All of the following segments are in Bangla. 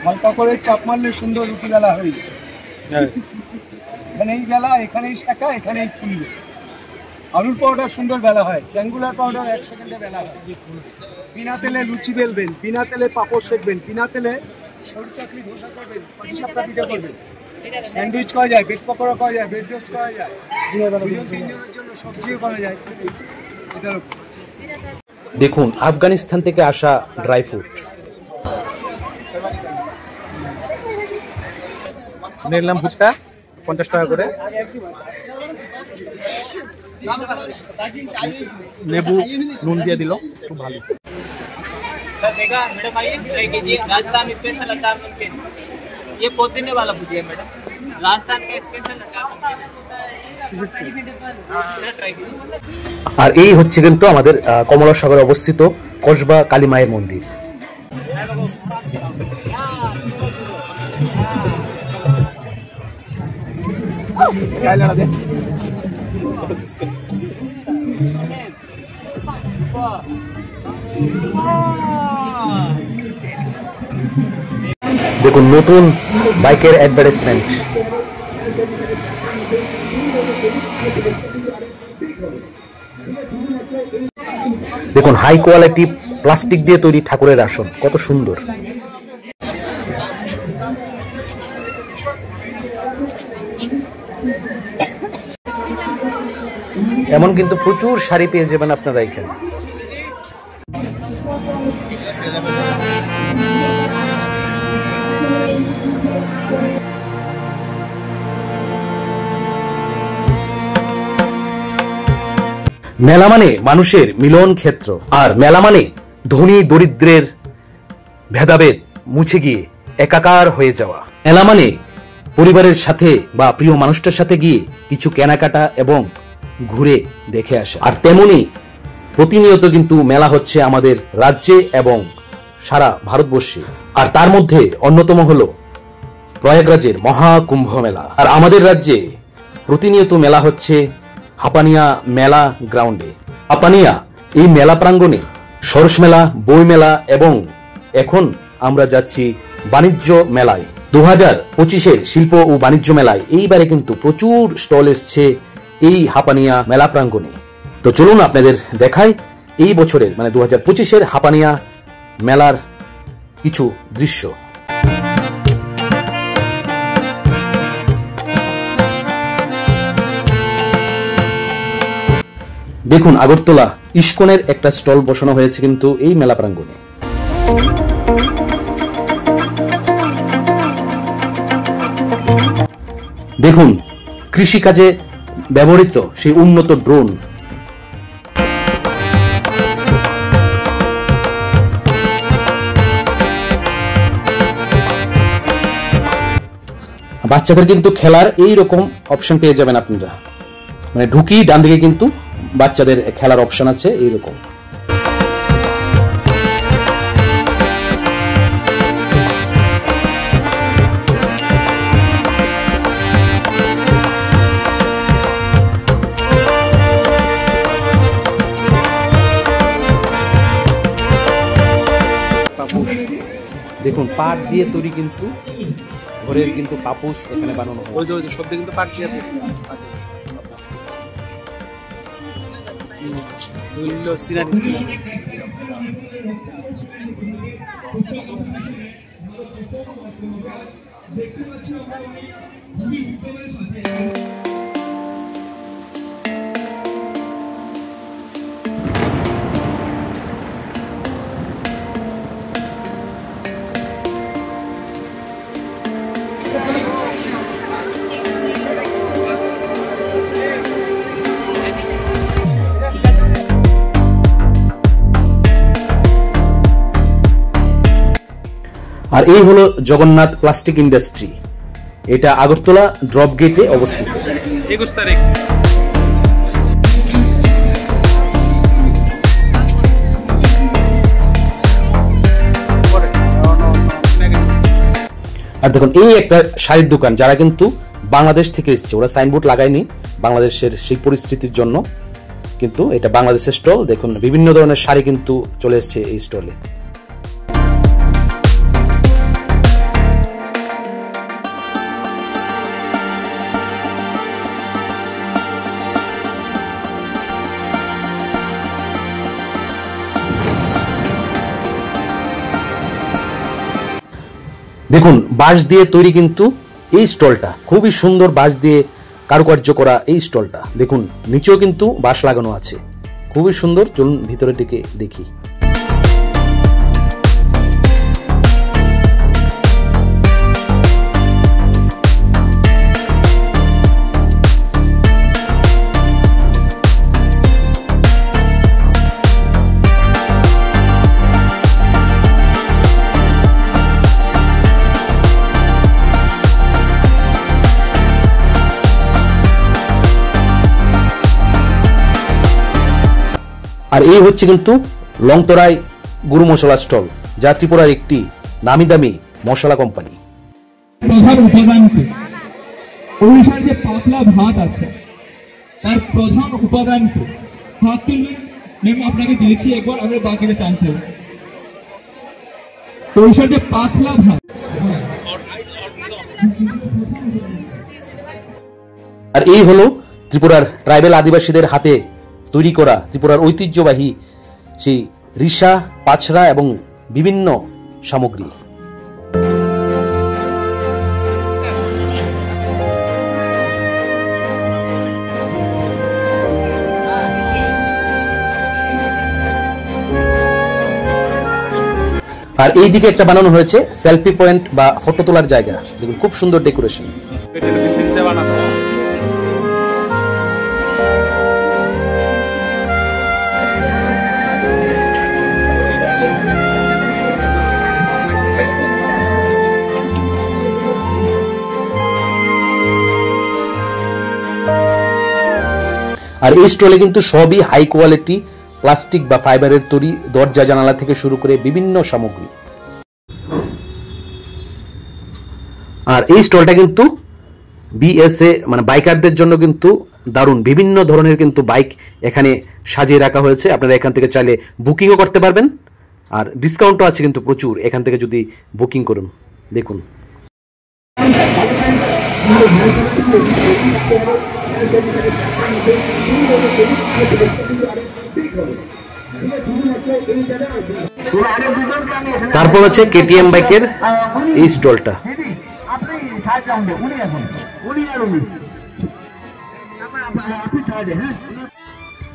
হালকা করে চাপ মারলে সুন্দর রুটি বেলা হয়ে যায়। এখানেই বেলা, এখানেই শেখা, এখানেই ফুলবে। আলুর পাউডার সুন্দর বেলা হয়, ট্যাঙ্গুলার পাউডার 1 সেকেন্ডে বেলা হয়। বিনা তেলে লুচি বেলবেন, বিনা তেলে পাঁপড় সেঁকবেন, বিনা তেলে সরু চাকলি ধোসা করবেন, পাটিসাপটা পিঠা করবেন, স্যান্ডউইচ করা যায়, ব্রেড পকোড়া করা যায়, ব্রেড টোস্ট করা যায়, 2-3 জনের জন্য সবজিও করা যায়। এটার দেখুন আফগানিস্তান থেকে আসা ড্রাই ফ্রুট। নিলাম ভুট্টা 50 টাকা করে, লেবু নুন দিয়ে দিল, খুব ভালো। सर देखा मैडम आइए ट्राई कीजिए राजस्थान स्पेशल अचार नमकीन, ये पुदीने वाला भुजिया मैडम, राजस्थान का स्पेशल अचार नमकीन, सर ट्राई कीजिए। আর এই হচ্ছে কিন্তু আমাদের কমলা সাগরে অবস্থিত কসবা কালী মায়ের মন্দির। দেখুন নতুন বাইকের অ্যাডভার্টাইজমেন্ট। দেখুন হাই কোয়ালিটি প্লাস্টিক দিয়ে তৈরি ঠাকুরের আসন, কত সুন্দর। এমন কিন্তু প্রচুর শাড়ি পেয়ে যাবেন আপনারা এখানে। মেলা মানে মানুষের মিলন ক্ষেত্র, আর মেলা মানে ধনী দরিদ্রের ভেদাভেদ মুছে গিয়ে একাকার হয়ে যাওয়া। মেলা মানে পরিবারের সাথে বা প্রিয় মানুষটার সাথে গিয়ে কিছু কেনাকাটা এবং ঘুরে দেখে আসা। আর তেমনি প্রতিনিয়ত কিন্তু মেলা হচ্ছে আমাদের রাজ্যে এবং সারা ভারতবর্ষে। আর তার মধ্যে অন্যতম হলো প্রয়াগরাজের মহাকুম্ভ মেলা। আর আমাদের রাজ্যে প্রতিনিয়ত মেলা হচ্ছে হাপানিয়া মেলা গ্রাউন্ডে। হাপানিয়া এই মেলা প্রাঙ্গণে সরস মেলা, বই মেলা এবং এখন আমরা যাচ্ছি বাণিজ্য মেলায়। 2025-এর শিল্প ও বাণিজ্য মেলায় এইবারে কিন্তু প্রচুর স্টল এসছে এই হাপানিয়া মেলা প্রাঙ্গণে। তো চলুন আপনাদের দেখাই এই বছরের মানে 2025-এর হাপানিয়া মেলার কিছু দৃশ্য। দেখুন আগরতলা ইস্কনের একটা স্টল বসানো হয়েছে কিন্তু এই মেলা প্রাঙ্গণে। দেখুন কৃষিকাজে ব্যবহৃত সেই উন্নত ড্রোন। বাচ্চাদের কিন্তু খেলার এই রকম অপশন পেয়ে যাবেন আপনারা, মানে ঢুকি ডান দিকে কিন্তু বাচ্চাদের খেলার অপশন আছে এইরকম। দেখুন পাট দিয়ে তৈরি কিন্তু ঘরের কিন্তু পাপোশ এখানে বানানো হয়। ওই যে সব কিন্তু পাট দিয়ে তৈরি। আর এই হলো জগন্নাথ প্লাস্টিক ইন্ডাস্ট্রি, এটা আগরতলা ড্রপ গেটে অবস্থিত। 21 তারিখ। আর দেখুন এই একটা শাড়ির দোকান, যারা কিন্তু বাংলাদেশ থেকে এসেছে, ওরা সাইনবোর্ড লাগায়নি বাংলাদেশের সেই পরিস্থিতির জন্য, কিন্তু এটা বাংলাদেশের স্টল। দেখুন বিভিন্ন ধরনের শাড়ি কিন্তু চলে এসেছে এই স্টলে। দেখুন বাঁশ দিয়ে তৈরি কিন্তু এই স্টলটা, খুবই সুন্দর বাঁশ দিয়ে কারুকার্য করা এই স্টলটা। দেখুন নিচেও কিন্তু বাঁশ লাগানো আছে, খুবই সুন্দর। চলুন ভিতরের দিকে দেখি। আর এই হচ্ছে কিন্তু লংতরাই গুরু মশলা স্টল, যা ত্রিপুরার একটি নামি দামি মশলা কোম্পানি। প্রধান উপাদান কি? ওড়িশার যে পাতলা ভাত আছে তার প্রধান উপাদান কি? হাত তুলবেন, ম্যাম আপনাকে দিয়েছি একবার, আমরা বাকিতে জানতে হবে। ওড়িশার যে পাতলা ভাত, আর এই হলো ত্রিপুরার ট্রাইবেল আদিবাসীদের হাতে তৈরি করা ত্রিপুরার ঐতিহ্যবাহী সেই রিসা, পাছড়া এবং বিভিন্ন সামগ্রী। আর এই দিকে একটা বানানো হয়েছে সেলফি পয়েন্ট বা ফটো তোলার জায়গা। দেখুন খুব সুন্দর ডেকোরেশন। আর এই স্টলে কিন্তু সবই হাই কোয়ালিটি প্লাস্টিক বা ফাইবারের তৈরি, দরজা জানালা থেকে শুরু করে বিভিন্ন সামগ্রী। আর এই স্টলটা কিন্তু বিএসএ মানে বাইকারদের জন্য কিন্তু দারুণ, বিভিন্ন ধরনের কিন্তু বাইক এখানে সাজিয়ে রাখা হয়েছে। আপনারা এখান থেকে চাইলে বুকিংও করতে পারবেন, আর ডিসকাউন্টও আছে কিন্তু প্রচুর এখান থেকে যদি বুকিং করুন। দেখুন তারপর আছে কেটিএম বাইকের এই স্টলটা।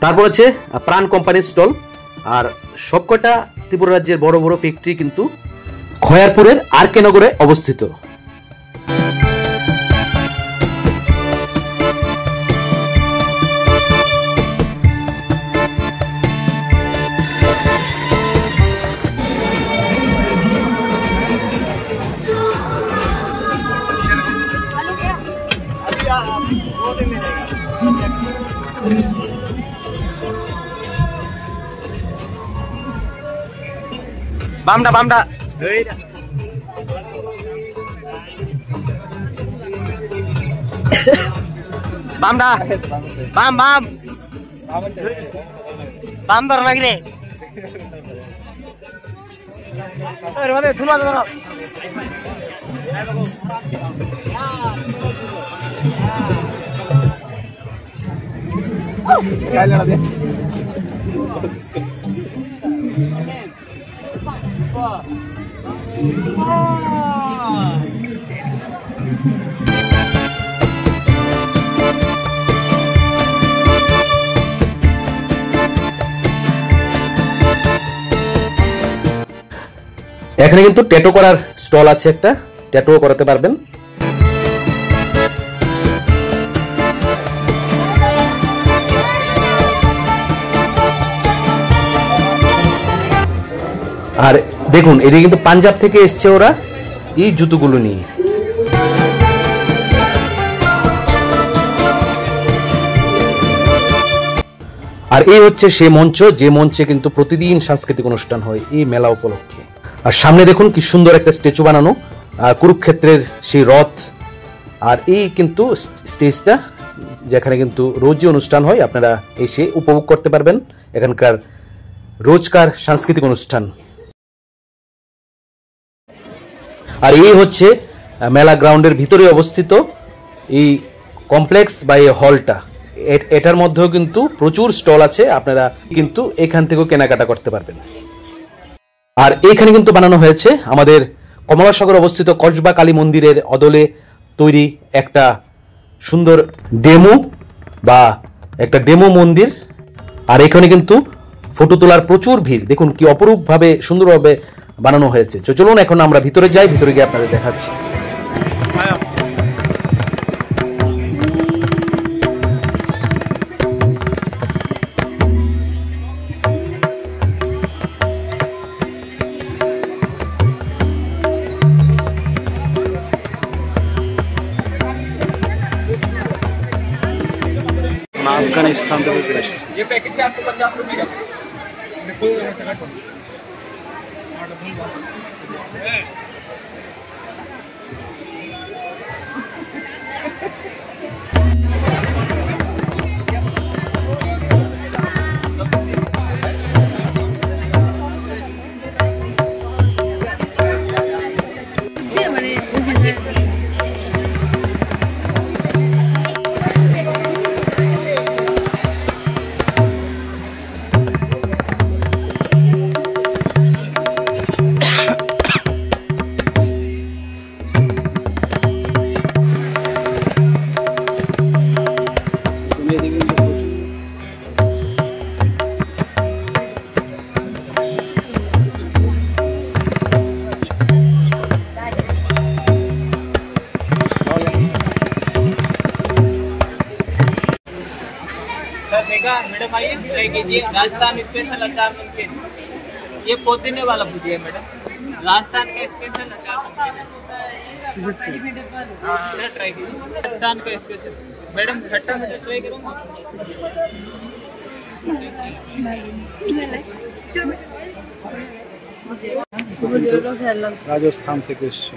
তারপর আছে প্রাণ কোম্পানির স্টল। আর সবকটা ত্রিপুরা রাজ্যের বড় বড় ফ্যাক্টরি কিন্তু খয়ারপুরের আরকে নগরে অবস্থিত। বামডা বামডা বামডা বাম বাম বাম ধর লাগরে আরে বাদে ধুলা ধরো কাইলা দে এখানে কিন্তু ট্যাটু করার স্টল আছে, একটা ট্যাটুও করাতে পারবেন। আর দেখুন এদিকে কিন্তু পাঞ্জাব থেকে এসছে ওরা এই জুতোগুলো নিয়ে। আর এই হচ্ছে সে মঞ্চ, যে মঞ্চে কিন্তু প্রতিদিন সাংস্কৃতিক অনুষ্ঠান হয় এই মেলা উপলক্ষে। আর সামনে দেখুন কি সুন্দর একটা স্ট্যাচু বানানো, কুরুক্ষেত্রের সেই রথ। আর এই কিন্তু স্টেজটা যেখানে কিন্তু রোজই অনুষ্ঠান হয়, আপনারা এসে উপভোগ করতে পারবেন এখানকার রোজকার সাংস্কৃতিক অনুষ্ঠান। আর এই হচ্ছে মেলা গ্রাউন্ডের ভিতরে অবস্থিত এই কমপ্লেক্স বা এই হলটা। এটার মধ্যেও কিন্তু প্রচুর স্টল আছে, আপনারা কিন্তু এখান থেকেও কেনাকাটা করতে পারবেন। আর এখানে কিন্তু বানানো হয়েছে আমাদের কমলাসাগর অবস্থিত কসবা কালী মন্দিরের অদলে তৈরি একটা সুন্দর ডেমো বা একটা ডেমো মন্দির। আর এখানে কিন্তু ফটো তোলার প্রচুর ভিড়, দেখুন কি অপরূপভাবে সুন্দরভাবে বানানো হয়েছে। তো চলুন এখন আমরা ভিতরে যাই, ভিতরে গিয়ে আপনাদের দেখাচ্ছি। अफगानिस्तान ये पैकेज 450 रुपये का। मैडम आइए ट्राई कीजिए राजस्थान स्पेशल अचार नमकीन। ये पुदीने वाला भुजिया है मैडम, राजस्थान का स्पेशल अचार नमकीन है। सर ट्राई कीजिए राजस्थान का स्पेशल। मैडम खट्टा मीठा ट्राई करूँगा। राजस्थान থেকে এসেছে।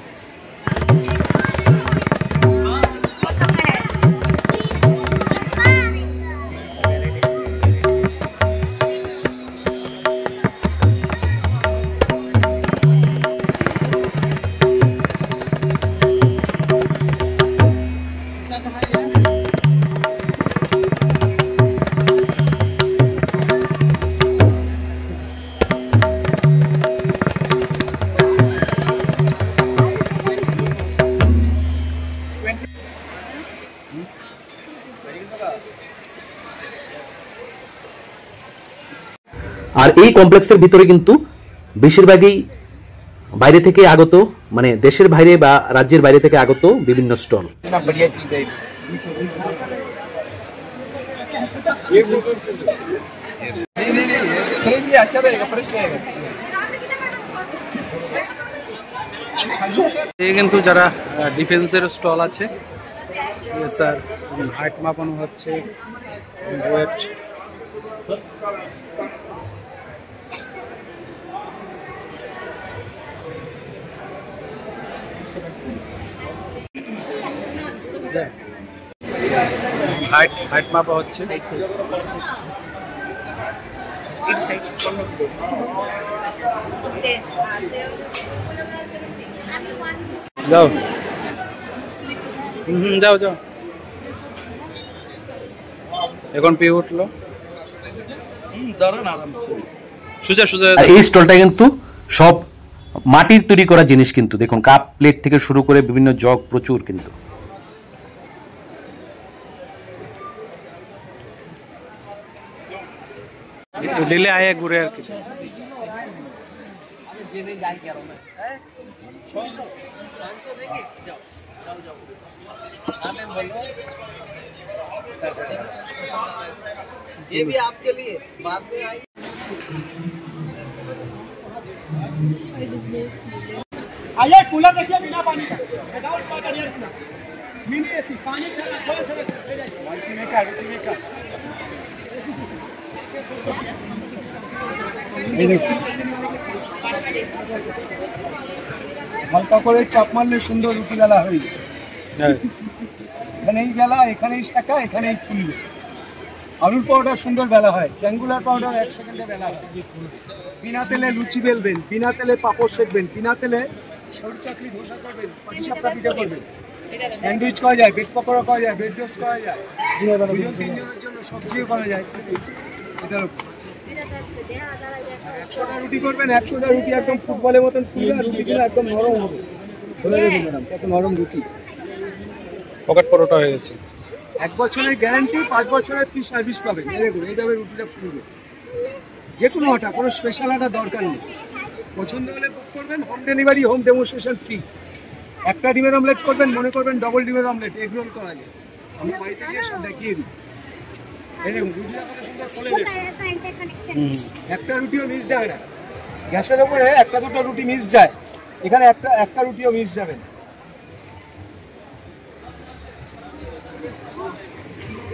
আর এই কমপ্লেক্সের ভিতরে কিন্তু বেশিরভাগই বাইরে থেকে আগত, মানে দেশের বাইরে বা রাজ্যের বাইরে থেকে আগত বিভিন্ন স্টল। কিন্তু যারা ডিফেন্সের স্টল আছে স্যার, হাইট মাপানো হচ্ছে, ওয়েট। হাইট মাপা হচ্ছে। যাও যাও যাও, এখন পেয়ে উঠলো। সোজা সোজা। এই স্টলটা কিন্তু সব মাটির তৈরি করা জিনিস, কিন্তু দেখুন কাপ প্লেট থেকে শুরু করে বিভিন্ন জগ প্রচুর কিন্তু। দিলে আয়ে ঘুরে আর কি। ये भी आपके लिए बाद में आई। आइए कूलर देखिए बिना पानी का, मिनी एसी, पानी चला चल चला ले जाइए। मल्टीमेकर হালকা করে চাপ মারলে সুন্দর রুটি বেলা হয়ে যায়। এখানেই বেলা, এখানেই শাখা, এখানেই ফুলবে। আলুর পাউডার সুন্দর বেলা হয়, ট্যাঙ্গুলার পাউডার 1 সেকেন্ডে বেলা হয়। বিনা তেলে লুচি বেলবেন, বিনা তেলে পাপড় সেকবেন, বিনা তেলে সরু চাকলি ধোসা করবেন, পাটিসাপটা পিঠা করবেন, স্যান্ডউইচ করা যায়, ব্রেড পকোড়া করা যায়, ব্রেড টোস্ট করা যায়, 2-3 জনের জন্য সবজিও করা যায়। এটার উপর 100টা রুটি করবেন, 100টা রুটি একদম ফুটবলের মতন ফুলবে, আর রুটিগুলো একদম নরম হবে। ধরে দেখুন ম্যাডাম কত নরম রুটি। পকেট পরোটা হয়ে গেছে। 1 বছরের গ্যারান্টি, 5 বছরের ফ্রি সার্ভিস পাবেন। এই দেখুন এইভাবে রুটিটা ফুলবে। যে কোনো আটা, কোনো স্পেশাল আটা দরকার নেই। পছন্দ হলে বুক করবেন, home delivery, home demonstration free. একটা ডিমের অমলেট করবেন, মনে করবেন ডবল ডিমের অমলেট, এগ রোল করা যায়, আমরা বাড়িতে গিয়ে সব দেখিয়ে দিই। এই দেখুন রুটিটা কত সুন্দর ফুলে দেবে, একটা রুটিও মিস যায় না। গ্যাসের ওপরে একটা দুটো রুটি মিস যায়, এখানে একটা রুটিও মিস যাবে না।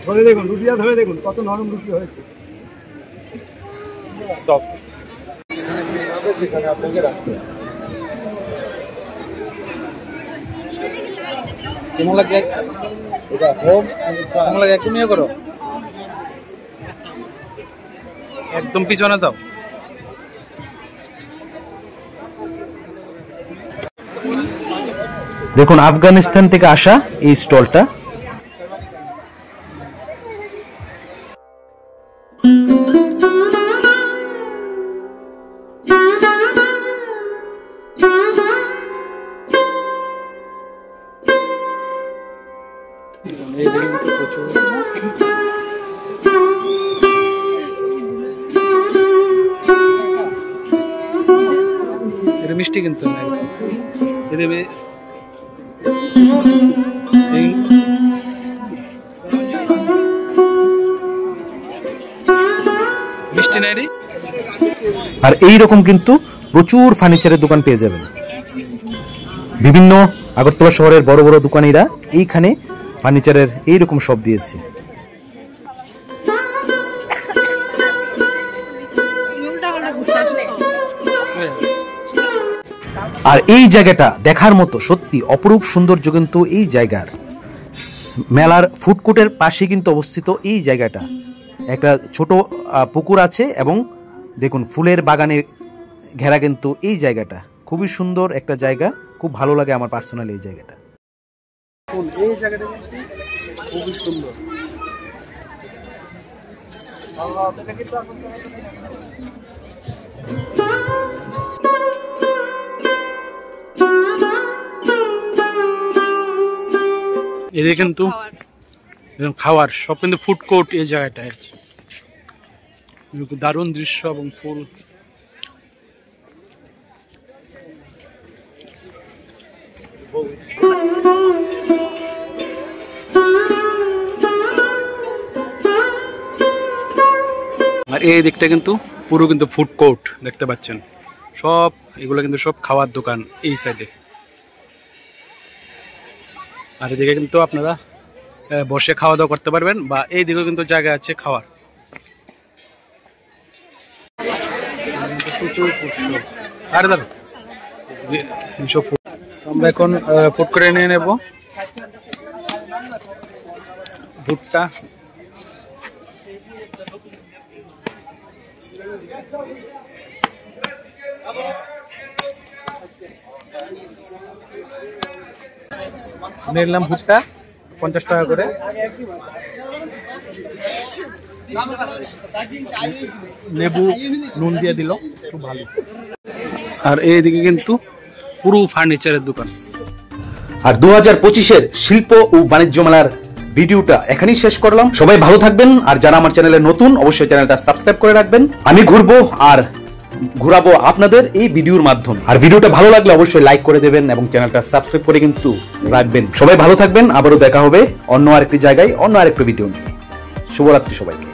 ধরে দেখুন রুটিটা, ধরে দেখুন কত নরম রুটি হয়েছে। সফট। সেখানে আপনাকে রাখতে হবে। কেমন লাগছে? এটা হোম কেমন লাগে একটু নিয়ে করো, একদম পিছনে যাও। দেখুন আফগানিস্তান থেকে আসা এই স্টলটা। এটা মিষ্টি কিন্তু না, এটা মিষ্টি নাই রে। আর এই রকম কিন্তু প্রচুর ফার্নিচারের দোকান পেয়ে যাবেন। বিভিন্ন আগরতলা শহরের বড় বড় দোকানিরা এইখানে ফার্নিচারের এইরকম শপ দিয়েছে। আর এই জায়গাটা দেখার মতো, সত্যি অপরূপ সৌন্দর্য কিন্তু এই জায়গার। মেলার ফুডকোর্টের পাশে কিন্তু অবস্থিত এই জায়গাটা। একটা ছোট পুকুর আছে এবং দেখুন ফুলের বাগানে ঘেরা কিন্তু এই জায়গাটা। খুবই সুন্দর একটা জায়গা, খুব ভালো লাগে আমার পার্সোনালি এই জায়গাটা। এই জায়গাটা খুবই সুন্দর। এদিকে কিন্তু খাওয়ার সব কিন্তু ফুড কোর্ট এই জায়গাটায় আছে। দারুণ দৃশ্য এবং ফুল। আর এই দিকটা কিন্তু পুরো কিন্তু ফুড কোর্ট দেখতে পাচ্ছেন। সব এগুলো কিন্তু সব খাওয়ার দোকান এই সাইডে। আর এদিকে কিন্তু আপনারা বসে খাওয়া দাওয়া করতে পারবেন, বা এই দিকেও কিন্তু জায়গা আছে খাওয়ার। আর দাদা আমরা এখন ফুড করে নিয়ে নেব ভুট্টা। নিলাম ভুট্টা 50 টাকা করে। নেবু নুন দিয়ে দিল, খুব ভালো। আর এইদিকে কিন্তু পুরো ফার্নিচারের দোকান। আর 2025-এর শিল্প ও বাণিজ্য মেলার ভিডিওটা এখানেই শেষ করলাম। সবাই ভালো থাকবেন, আর যারা আমার চ্যানেলে নতুন অবশ্যই চ্যানেলটা সাবস্ক্রাইব করে রাখবেন। আমি ঘুরবো আর ঘুরাবো আপনাদের এই ভিডিওর মাধ্যমে। আর ভিডিওটা ভালো লাগলে অবশ্যই লাইক করে দেবেন এবং চ্যানেলটা সাবস্ক্রাইব করে কিন্তু রাখবেন। সবাই ভালো থাকবেন, আবারও দেখা হবে অন্য আরেকটি জায়গায়, অন্য আরেকটি ভিডিও নিয়ে। শুভরাত্রি সবাইকে।